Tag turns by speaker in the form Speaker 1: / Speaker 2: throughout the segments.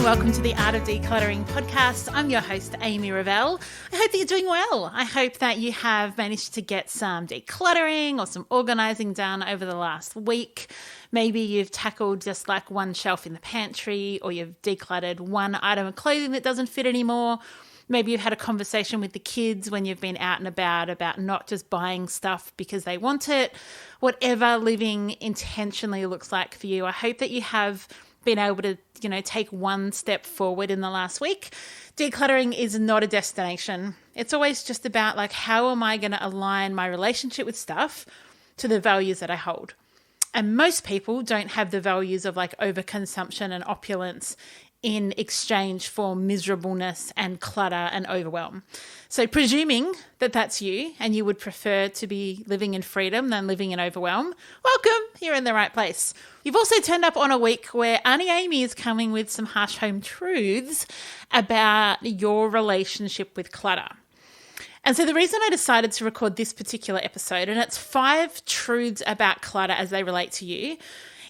Speaker 1: welcome to the Art of Decluttering podcast. I'm your host, Amy Revell. I hope that you're doing well. I hope that you have managed to get some decluttering or some organising done over the last week. Maybe you've tackled just like one shelf in the pantry, or you've decluttered one item of clothing that doesn't fit anymore. Maybe you've had a conversation with the kids when you've been out and about not just buying stuff because they want it. Whatever living intentionally looks like for you, I hope that you have been able to, take one step forward in the last week. Decluttering is not a destination. It's always just about like, how am I going to align my relationship with stuff to the values that I hold? And most people don't have the values of like overconsumption and opulence in exchange for miserableness and clutter and overwhelm. So presuming that that's you and you would prefer to be living in freedom than living in overwhelm, welcome, you're in the right place. You've also turned up on a week where Auntie Amy is coming with some harsh home truths about your relationship with clutter. And so the reason I decided to record this particular episode, and it's 5 truths about clutter as they relate to you,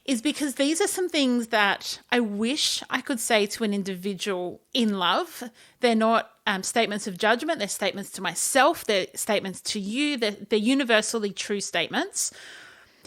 Speaker 1: is because these are some things that I wish I could say to an individual in love. They're not statements of judgment. They're statements to myself. They're statements to you. They're universally true statements.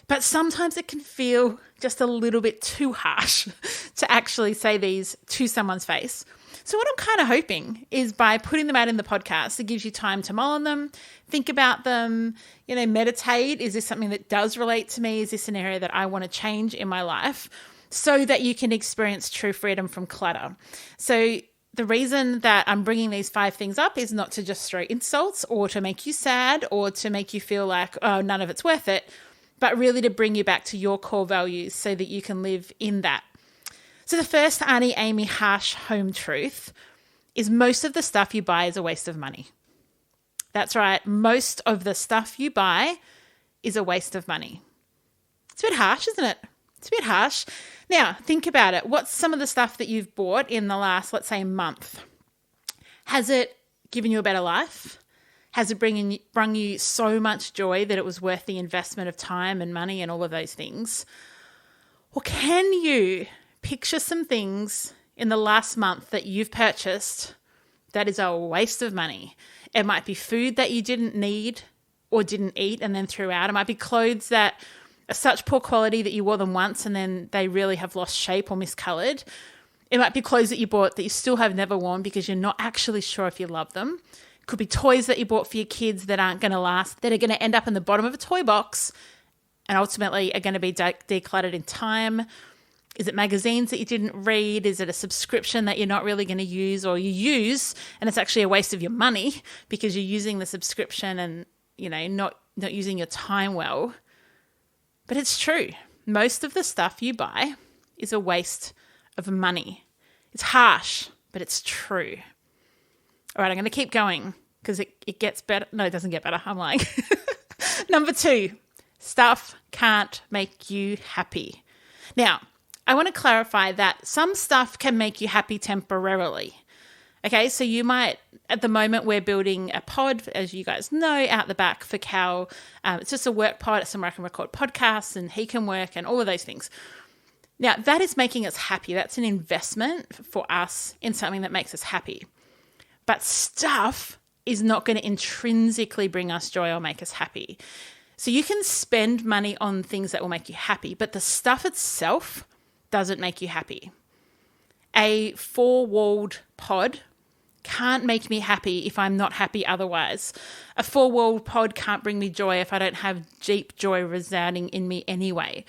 Speaker 1: But sometimes it can feel just a little bit too harsh to actually say these to someone's face. So what I'm kind of hoping is by putting them out in the podcast, it gives you time to mull on them, think about them, meditate. Is this something that does relate to me? Is this an area that I want to change in my life so that you can experience true freedom from clutter? So the reason that I'm bringing these 5 things up is not to just throw insults or to make you sad or to make you feel like, oh, none of it's worth it, but really to bring you back to your core values so that you can live in that. So the first Auntie Amy harsh home truth is most of the stuff you buy is a waste of money. That's right. Most of the stuff you buy is a waste of money. It's a bit harsh, isn't it? It's a bit harsh. Now, think about it. What's some of the stuff that you've bought in the last, let's say, month? Has it given you a better life? Has it brought you so much joy that it was worth the investment of time and money and all of those things? Or can you picture some things in the last month that you've purchased that is a waste of money? It might be food that you didn't need or didn't eat and then threw out. It might be clothes that are such poor quality that you wore them once and then they really have lost shape or miscolored. It might be clothes that you bought that you still have never worn because you're not actually sure if you love them. It could be toys that you bought for your kids that aren't going to last, that are going to end up in the bottom of a toy box and ultimately are going to be decluttered in time. Is it magazines that you didn't read? Is it a subscription that you're not really going to use, or you use and it's actually a waste of your money because you're using the subscription and, not using your time well? But it's true. Most of the stuff you buy is a waste of money. It's harsh, but it's true. All right, I'm going to keep going because it gets better. No, it doesn't get better. I'm lying. Number 2, stuff can't make you happy. Now, I want to clarify that some stuff can make you happy temporarily. Okay, so you might, at the moment, we're building a pod, as you guys know, out the back for Cal. It's just a work pod. It's somewhere I can record podcasts and he can work and all of those things. Now, that is making us happy. That's an investment for us in something that makes us happy. But stuff is not going to intrinsically bring us joy or make us happy. So you can spend money on things that will make you happy, but the stuff itself doesn't make you happy. A 4-walled pod can't make me happy if I'm not happy otherwise. A 4-walled pod can't bring me joy if I don't have deep joy resounding in me anyway.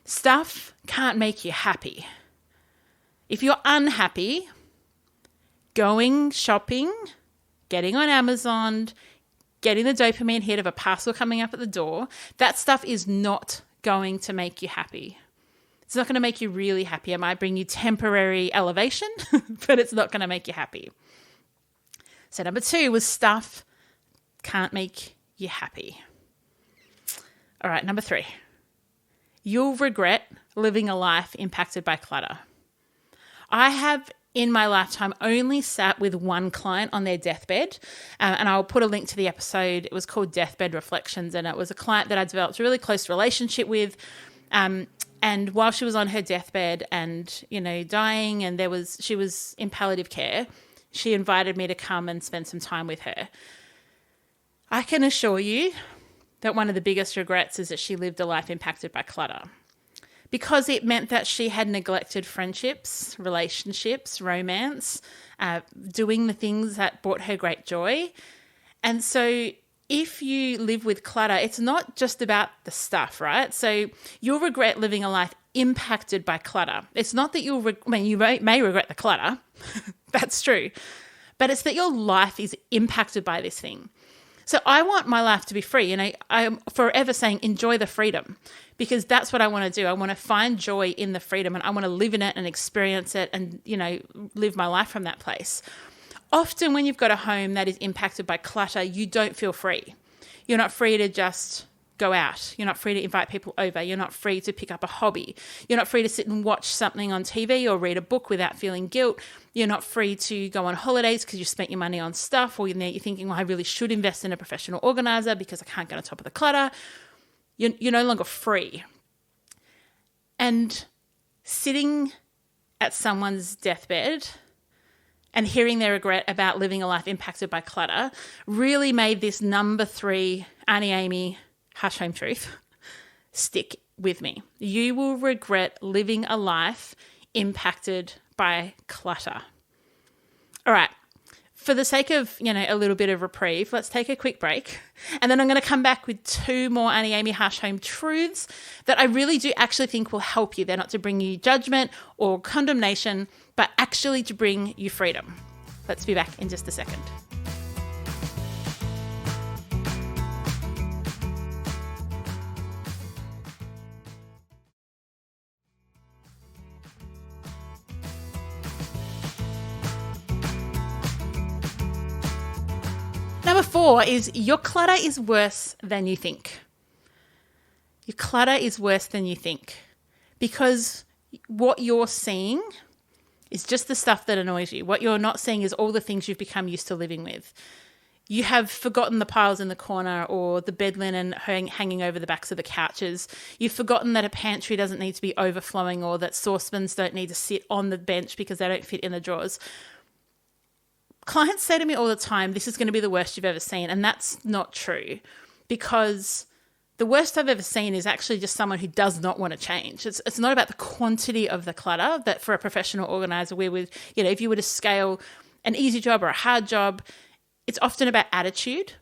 Speaker 1: Stuff can't make you happy. If you're unhappy, going shopping, getting on Amazon, getting the dopamine hit of a parcel coming up at the door, that stuff is not going to make you happy. It's not going to make you really happy. It might bring you temporary elevation, but it's not going to make you happy. So number 2 was stuff can't make you happy. All right, number 3. You'll regret living a life impacted by clutter. I have in my lifetime only sat with one client on their deathbed, and I'll put a link to the episode. It was called Deathbed Reflections, and it was a client that I developed a really close relationship with. And And while she was on her deathbed and, dying, and she was in palliative care, she invited me to come and spend some time with her. I can assure you that one of the biggest regrets is that she lived a life impacted by clutter, because it meant that she had neglected friendships, relationships, romance, doing the things that brought her great joy. And so if you live with clutter, it's not just about the stuff, right? So you'll regret living a life impacted by clutter. It's not that you may regret the clutter. That's true. But it's that your life is impacted by this thing. So I want my life to be free. And I'm forever saying enjoy the freedom, because that's what I want to do. I want to find joy in the freedom, and I want to live in it and experience it and, live my life from that place. Often when you've got a home that is impacted by clutter, you don't feel free. You're not free to just go out. You're not free to invite people over. You're not free to pick up a hobby. You're not free to sit and watch something on TV or read a book without feeling guilt. You're not free to go on holidays because you spent your money on stuff, or you're thinking, well, I really should invest in a professional organizer because I can't get on top of the clutter. You're no longer free. And sitting at someone's deathbed and hearing their regret about living a life impacted by clutter really made this number 3 Auntie Amy harsh home truth stick with me. You will regret living a life impacted by clutter. All right. For the sake of, a little bit of reprieve, let's take a quick break. And then I'm going to come back with 2 more Auntie Amy harsh home truths that I really do actually think will help you. They're not to bring you judgment or condemnation, but actually to bring you freedom. Let's be back in just a second. Number 4 is your clutter is worse than you think. Your clutter is worse than you think, because what you're seeing is just the stuff that annoys you. What you're not seeing is all the things you've become used to living with. You have forgotten the piles in the corner or the bed linen hanging over the backs of the couches. You've forgotten that a pantry doesn't need to be overflowing, or that saucepans don't need to sit on the bench because they don't fit in the drawers. Clients say to me all the time, this is going to be the worst you've ever seen. And that's not true, because the worst I've ever seen is actually just someone who does not want to change. It's not about the quantity of the clutter that for a professional organizer, if you were to scale an easy job or a hard job, it's often about attitude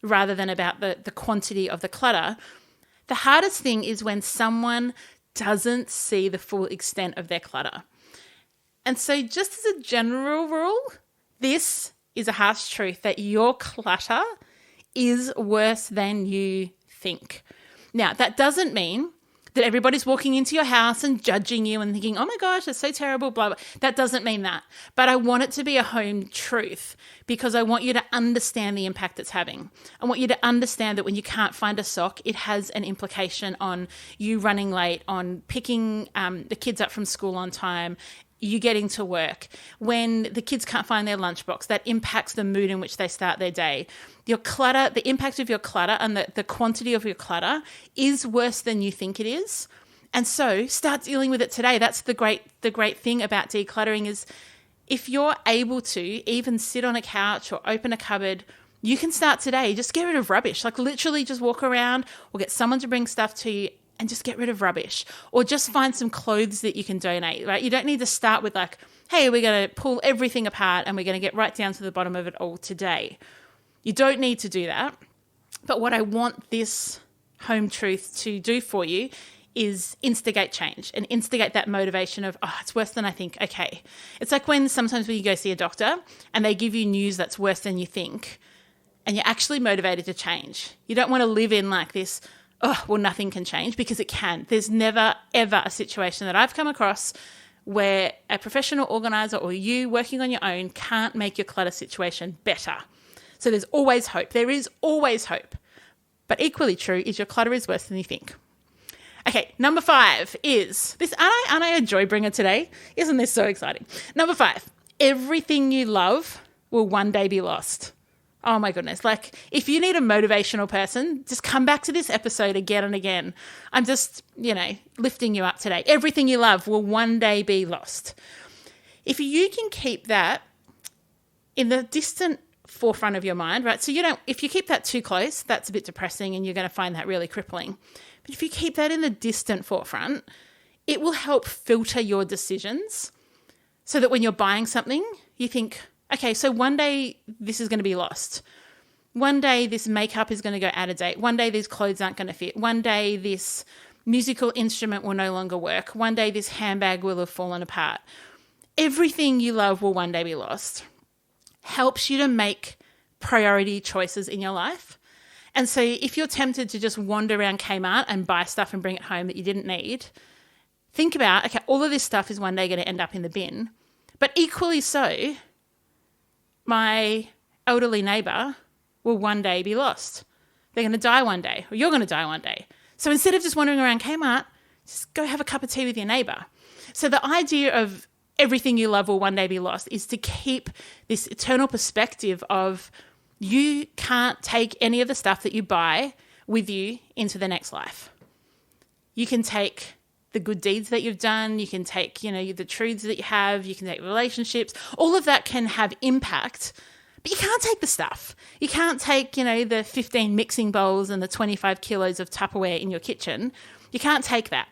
Speaker 1: rather than about the quantity of the clutter. The hardest thing is when someone doesn't see the full extent of their clutter. And so just as a general rule, this is a harsh truth that your clutter is worse than you think. Now, that doesn't mean that everybody's walking into your house and judging you and thinking, oh my gosh, it's so terrible, blah, blah. That doesn't mean that. But I want it to be a home truth, because I want you to understand the impact it's having. I want you to understand that when you can't find a sock, it has an implication on you running late, on picking the kids up from school on time, you getting to work. When the kids can't find their lunchbox, that impacts the mood in which they start their day. Your clutter, the impact of your clutter and the quantity of your clutter is worse than you think it is. And so start dealing with it today. That's the great thing about decluttering is if you're able to even sit on a couch or open a cupboard, you can start today. Just get rid of rubbish. Like literally just walk around or get someone to bring stuff to you and just get rid of rubbish, or just find some clothes that you can donate, right? You don't need to start with like, hey, we're going to pull everything apart and we're going to get right down to the bottom of it all today. You don't need to do that. But what I want this home truth to do for you is instigate change and instigate that motivation of, oh, it's worse than I think. Okay. It's like sometimes when you go see a doctor and they give you news that's worse than you think, and you're actually motivated to change. You don't want to live in like this, oh, well, nothing can change, because it can. There's never, ever a situation that I've come across where a professional organizer or you working on your own can't make your clutter situation better. So there's always hope. There is always hope. But equally true is your clutter is worse than you think. Okay, number 5 is this. Aren't I a joy bringer today? Isn't this so exciting? Number 5, everything you love will one day be lost. Oh my goodness. Like, if you need a motivational person, just come back to this episode again and again. I'm just, lifting you up today. Everything you love will one day be lost. If you can keep that in the distant forefront of your mind, right? So if you keep that too close, that's a bit depressing and you're going to find that really crippling. But if you keep that in the distant forefront, it will help filter your decisions so that when you're buying something, you think, okay, so one day this is going to be lost. One day this makeup is going to go out of date. One day these clothes aren't going to fit. One day this musical instrument will no longer work. One day this handbag will have fallen apart. Everything you love will one day be lost. Helps you to make priority choices in your life. And so if you're tempted to just wander around Kmart and buy stuff and bring it home that you didn't need, think about, okay, all of this stuff is one day going to end up in the bin. But equally so, my elderly neighbour will one day be lost. They're going to die one day, or you're going to die one day. So instead of just wandering around Kmart, just go have a cup of tea with your neighbour. So the idea of everything you love will one day be lost is to keep this eternal perspective of you can't take any of the stuff that you buy with you into the next life. You can take the good deeds that you've done, you can take, the truths that you have, you can take relationships, all of that can have impact, but you can't take the stuff. You can't take, the 15 mixing bowls and the 25 kilos of Tupperware in your kitchen. You can't take that.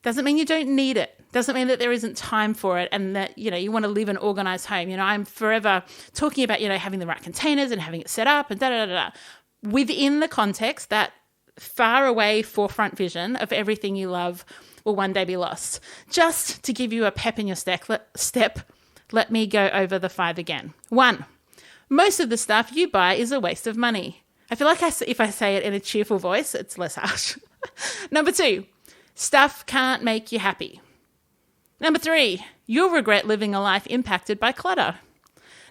Speaker 1: Doesn't mean you don't need it. Doesn't mean that there isn't time for it and that, you want to live an organized home. I'm forever talking about, having the right containers and having it set up and da-da-da-da. Within the context, that far away forefront vision of everything you love will one day be lost. Just to give you a pep in your step, let me go over the 5 again. 1, most of the stuff you buy is a waste of money. I feel like if I say it in a cheerful voice, it's less harsh. Number 2, stuff can't make you happy. Number 3, you'll regret living a life impacted by clutter.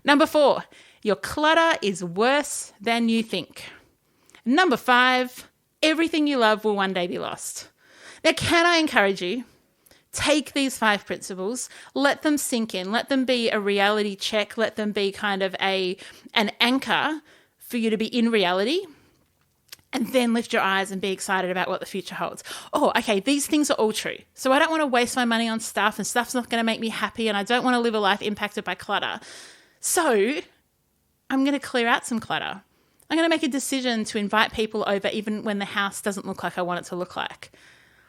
Speaker 1: Number 4, your clutter is worse than you think. Number 5, everything you love will one day be lost. Now, can I encourage you? Take these 5 principles, let them sink in, let them be a reality check, let them be kind of an anchor for you to be in reality, and then lift your eyes and be excited about what the future holds. Oh, okay, these things are all true. So I don't want to waste my money on stuff and stuff's not going to make me happy and I don't want to live a life impacted by clutter. So I'm going to clear out some clutter. I'm going to make a decision to invite people over even when the house doesn't look like I want it to look like.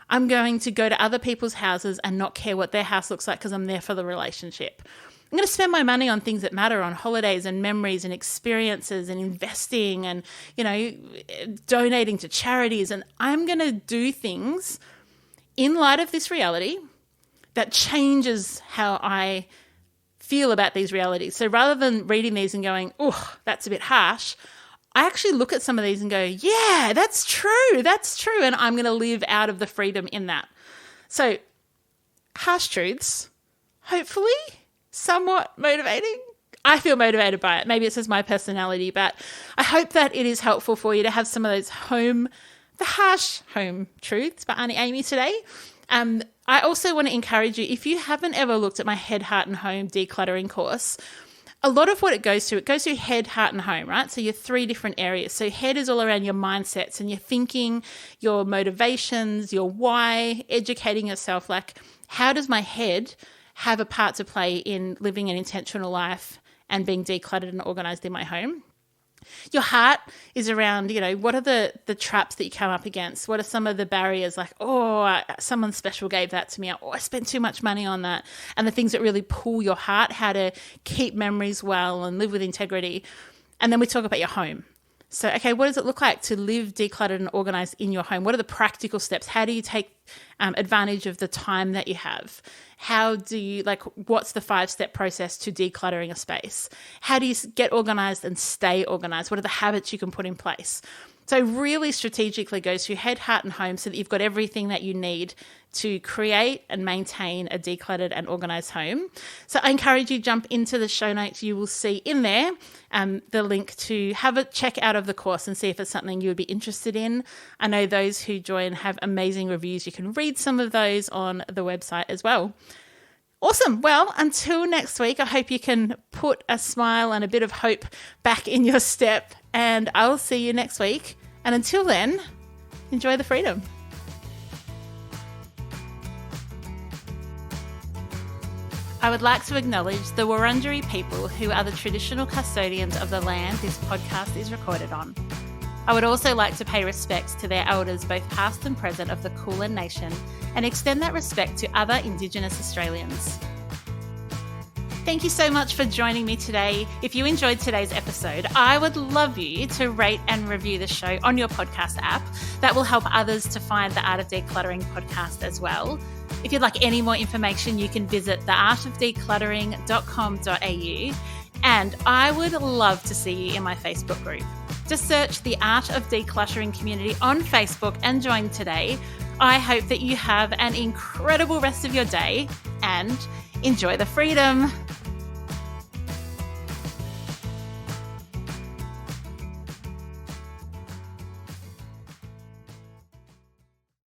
Speaker 1: I'm going to go to other people's houses and not care what their house looks like because I'm there for the relationship. I'm going to spend my money on things that matter, on holidays and memories and experiences and investing and, donating to charities. And I'm going to do things in light of this reality that changes how I feel about these realities. So rather than reading these and going, oh, that's a bit harsh, I actually look at some of these and go, yeah, that's true. And I'm going to live out of the freedom in that. So harsh truths, hopefully somewhat motivating. I feel motivated by it. Maybe it's just my personality, but I hope that it is helpful for you to have some of those the harsh home truths by Auntie Amy today. I also want to encourage you, if you haven't ever looked at my Head, Heart and Home Decluttering course, a lot of what it goes through head, heart and home, right? So your 3 different areas. So head is all around your mindsets and your thinking, your motivations, your why, educating yourself. Like, how does my head have a part to play in living an intentional life and being decluttered and organized in my home? Your heart is around, what are the traps that you come up against? What are some of the barriers? Like, someone special gave that to me. I spent too much money on that. And the things that really pull your heart, how to keep memories well and live with integrity. And then we talk about your home. So, okay, what does it look like to live decluttered and organized in your home? What are the practical steps? How do you take advantage of the time that you have? How do you, what's the 5-step process to decluttering a space? How do you get organized and stay organized? What are the habits you can put in place? So really strategically goes through head, heart and home so that you've got everything that you need to create and maintain a decluttered and organized home. So I encourage you to jump into the show notes. You will see in there the link to have a check out of the course and see if it's something you would be interested in. I know those who join have amazing reviews. You can read some of those on the website as well. Awesome. Well, until next week, I hope you can put a smile and a bit of hope back in your step, and I'll see you next week. And until then, enjoy the freedom. I would like to acknowledge the Wurundjeri people who are the traditional custodians of the land this podcast is recorded on. I would also like to pay respects to their elders, both past and present, of the Kulin Nation, and extend that respect to other Indigenous Australians. Thank you so much for joining me today. If you enjoyed today's episode, I would love you to rate and review the show on your podcast app. That will help others to find the Art of Decluttering podcast as well. If you'd like any more information, you can visit theartofdecluttering.com.au, and I would love to see you in my Facebook group. Just search the Art of Decluttering community on Facebook and join today. I hope that you have an incredible rest of your day and enjoy the freedom.